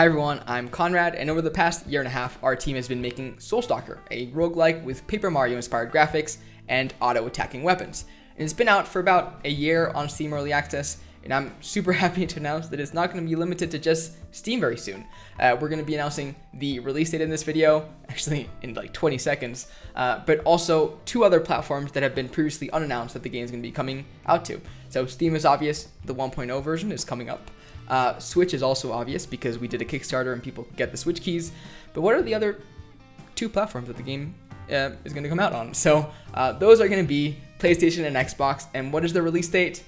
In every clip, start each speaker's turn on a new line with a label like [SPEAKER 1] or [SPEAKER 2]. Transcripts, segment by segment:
[SPEAKER 1] Hi everyone, I'm Conrad, and over the past year and a half, our team has been making Soulstalker, a roguelike with Paper Mario inspired graphics and auto-attacking weapons. And it's been out for about a year on Steam Early Access, and I'm super happy to announce that it's not going to be limited to just Steam very soon. We're going to be announcing the release date in this video, actually in like 20 seconds, but also 2 other platforms that have been previously unannounced that the game is going to be coming out to. So Steam is obvious, the 1.0 version is coming up. Switch is also obvious because we did a Kickstarter and people get the Switch keys. But what are the other 2 platforms that the game is going to come out on? So those are going to be PlayStation and Xbox. And what is the release date?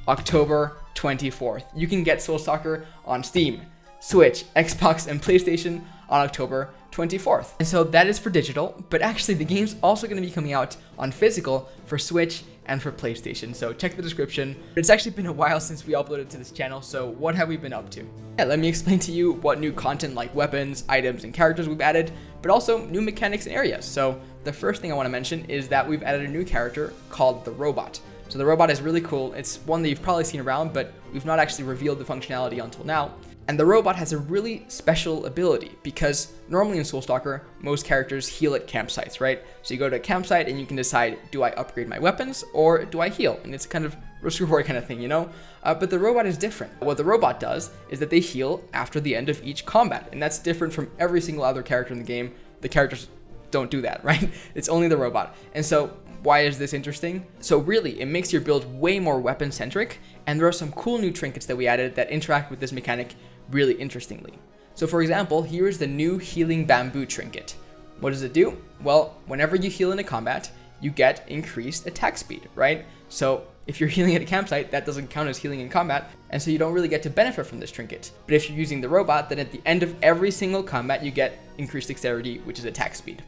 [SPEAKER 1] October 24th. You can get Soulstalker on Steam, Switch, Xbox, and PlayStation on October 24th. And so that is for digital, but actually the game's also going to be coming out on physical for Switch and for PlayStation, so check the description. It's actually been a while since we uploaded to this channel, so what have we been up to? Yeah, let me explain to you what new content like weapons, items, and characters we've added, but also new mechanics and areas. So the first thing I want to mention is that we've added a new character called the Robot. So the Robot is really cool. It's one that you've probably seen around, but we've not actually revealed the functionality until now. And the Robot has a really special ability because normally in Soulstalker, most characters heal at campsites, right? So you go to a campsite and you can decide, do I upgrade my weapons or do I heal? And it's kind of risk reward kind of thing, you know? But the Robot is different. What the Robot does is that they heal after the end of each combat. And that's different from every single other character in the game. The characters don't do that, right? It's only the Robot. And so why is this interesting? So really, it makes your build way more weapon centric. And there are some cool new trinkets that we added that interact with this mechanic really interestingly. So for example, here is the new healing bamboo trinket. What does it do? Well, whenever you heal in a combat, you get increased attack speed, right? So if you're healing at a campsite, that doesn't count as healing in combat, and so you don't really get to benefit from this trinket. But if you're using the Robot, then at the end of every single combat, you get increased dexterity, which is attack speed.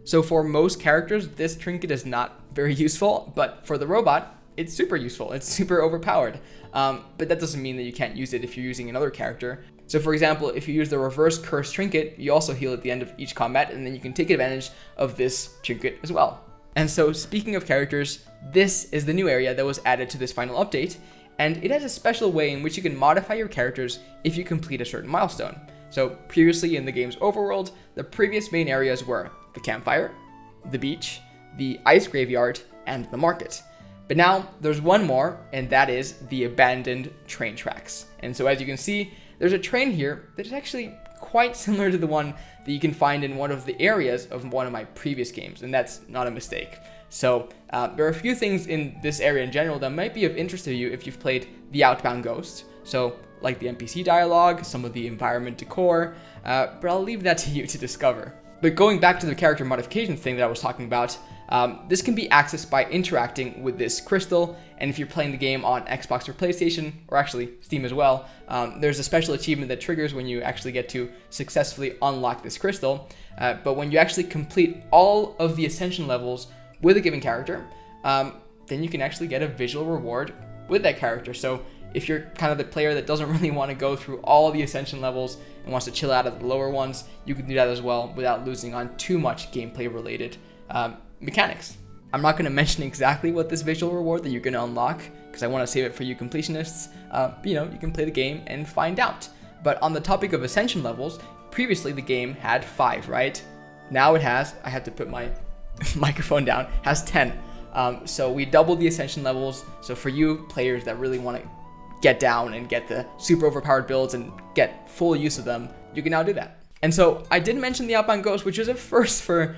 [SPEAKER 1] So for most characters, this trinket is not very useful, but for the Robot, it's super useful. It's super overpowered. But that doesn't mean that you can't use it if you're using another character. So for example, if you use the reverse curse trinket, you also heal at the end of each combat, and then you can take advantage of this trinket as well. And so speaking of characters, this is the new area that was added to this final update, and it has a special way in which you can modify your characters if you complete a certain milestone. So previously in the game's overworld, the previous main areas were the campfire, the beach, the ice graveyard, and the market. But now there's one more, and that is the abandoned train tracks. And so as you can see, there's a train here that is actually quite similar to the one that you can find in one of the areas of one of my previous games, and that's not a mistake. So there are a few things in this area in general that might be of interest to you if you've played the Outbound Ghost. So like the NPC dialogue, some of the environment decor, but I'll leave that to you to discover. But going back to the character modification thing that I was talking about, this can be accessed by interacting with this crystal, and if you're playing the game on Xbox or PlayStation, or actually Steam as well, there's a special achievement that triggers when you actually get to successfully unlock this crystal. But when you actually complete all of the Ascension levels with a given character, then you can actually get a visual reward with that character. So if you're kind of the player that doesn't really want to go through all the Ascension levels and wants to chill out at the lower ones, you can do that as well without losing on too much gameplay related mechanics. I'm not going to mention exactly what this visual reward that you're going to unlock because I want to save it for you completionists. You can play the game and find out. But on the topic of Ascension levels, previously the game had 5, right? Now it has, I have to put my microphone down, has 10. So we doubled the Ascension levels. So for you players that really want to get down and get the super overpowered builds and get full use of them, you can now do that. And so I did mention the Outbound Ghost, which is a first for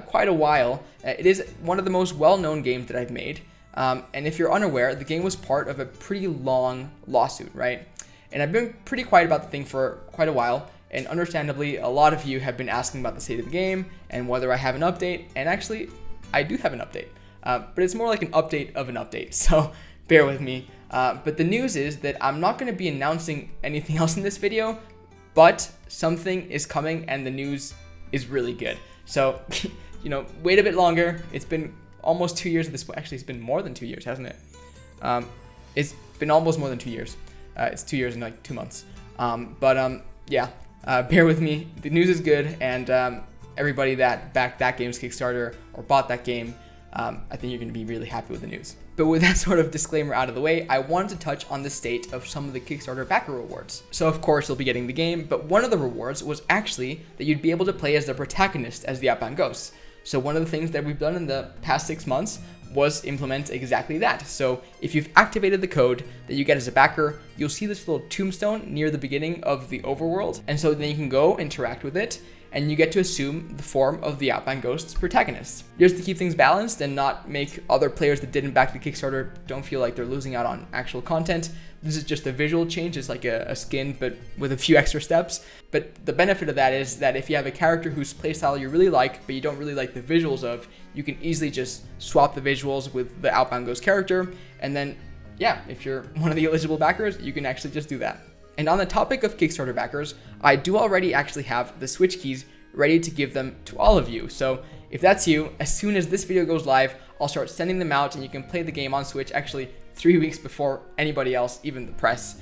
[SPEAKER 1] quite a while. It is one of the most well-known games that I've made. And if you're unaware, the game was part of a pretty long lawsuit, right? And I've been pretty quiet about the thing for quite a while. And understandably, a lot of you have been asking about the state of the game and whether I have an update. And actually, I do have an update. But it's more like an update of an update. So bear with me. But the news is that I'm not going to be announcing anything else in this video, but something is coming and the news is really good. So, wait a bit longer. It's been almost 2 years at this point. Actually, it's been more than 2 years, hasn't it? It's been almost more than 2 years. It's 2 years and like 2 months. Bear with me. The news is good, and everybody that backed that game's Kickstarter or bought that game, I think you're going to be really happy with the news. But with that sort of disclaimer out of the way, I wanted to touch on the state of some of the Kickstarter backer rewards. So of course you'll be getting the game, but one of the rewards was actually that you'd be able to play as the protagonist as the Outbound Ghosts. So one of the things that we've done in the past 6 months was implement exactly that. So if you've activated the code that you get as a backer, you'll see this little tombstone near the beginning of the overworld. And so then you can go interact with it, and you get to assume the form of the Outbound Ghosts protagonist. Just to keep things balanced and not make other players that didn't back the Kickstarter don't feel like they're losing out on actual content. This is just a visual change. It's like a skin, but with a few extra steps. But the benefit of that is that if you have a character whose playstyle you really like, but you don't really like the visuals of, you can easily just swap the visuals with the Outbound Ghost character. And then, yeah, if you're one of the eligible backers, you can actually just do that. And on the topic of Kickstarter backers, I do already actually have the Switch keys ready to give them to all of you. So if that's you, as soon as this video goes live, I'll start sending them out and you can play the game on Switch actually 3 weeks before anybody else, even the press,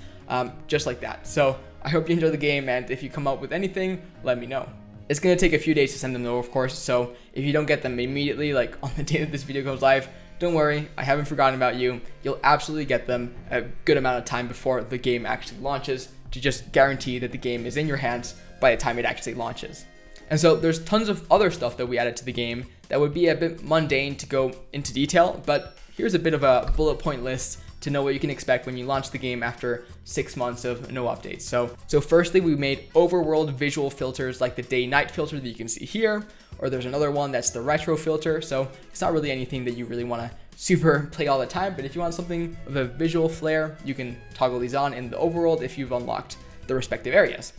[SPEAKER 1] just like that. So I hope you enjoy the game, and if you come up with anything, let me know. It's going to take a few days to send them though, of course, so if you don't get them immediately, like on the day that this video goes live, don't worry, I haven't forgotten about you. You'll absolutely get them a good amount of time before the game actually launches to just guarantee that the game is in your hands by the time it actually launches. And so there's tons of other stuff that we added to the game that would be a bit mundane to go into detail, but here's a bit of a bullet point list to know what you can expect when you launch the game after 6 months of no updates. So firstly, we made overworld visual filters like the day-night filter that you can see here, or there's another one that's the retro filter. So it's not really anything that you really want to super play all the time, but if you want something with a visual flair, you can toggle these on in the overworld if you've unlocked the respective areas.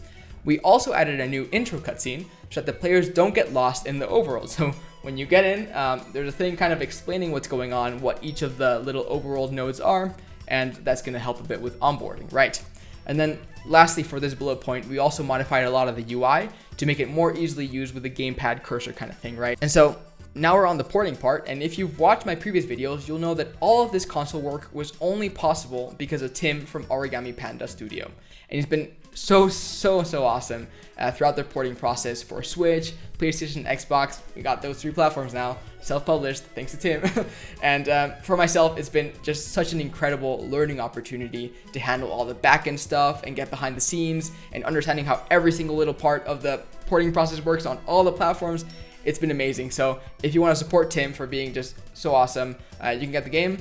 [SPEAKER 1] We also added a new intro cutscene so that the players don't get lost in the overworld. So when you get in, there's a thing kind of explaining what's going on, what each of the little overworld nodes are, and that's going to help a bit with onboarding, right? And then lastly, for this bullet point, we also modified a lot of the UI to make it more easily used with a gamepad cursor kind of thing, right? And so now we're on the porting part, and if you've watched my previous videos, you'll know that all of this console work was only possible because of Tim from Origami Panda Studio. And he's been so awesome throughout the porting process for Switch, PlayStation, Xbox. We got those 3 platforms now, self-published, thanks to Tim. And for myself, it's been just such an incredible learning opportunity to handle all the backend stuff and get behind the scenes and understanding how every single little part of the porting process works on all the platforms. It's been amazing. So if you want to support Tim for being just so awesome, you can get the game.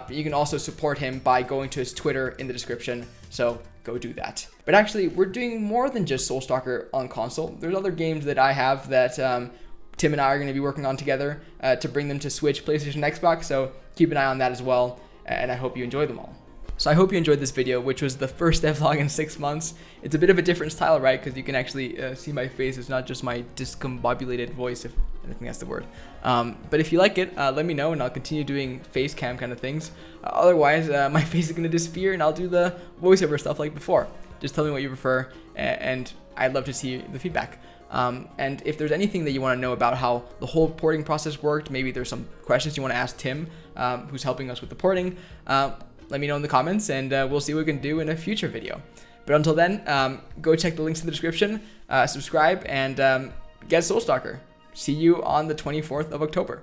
[SPEAKER 1] You can also support him by going to his Twitter in the description. So go do that. But actually, we're doing more than just Soulstalker on console. There's other games that I have that Tim and I are going to be working on together to bring them to Switch, PlayStation, Xbox. So keep an eye on that as well. And I hope you enjoy them all. So I hope you enjoyed this video, which was the first devlog in 6 months. It's a bit of a different style, right? Because you can actually see my face. It's not just my discombobulated voice, if I think that's the word. But if you like it, let me know, and I'll continue doing face cam kind of things. Otherwise, my face is going to disappear, and I'll do the voiceover stuff like before. Just tell me what you prefer, and I'd love to see the feedback. And if there's anything that you want to know about how the whole porting process worked, maybe there's some questions you want to ask Tim, who's helping us with the porting, let me know in the comments, and we'll see what we can do in a future video. But until then, go check the links in the description, subscribe, and get Soulstalker. See you on the 24th of October.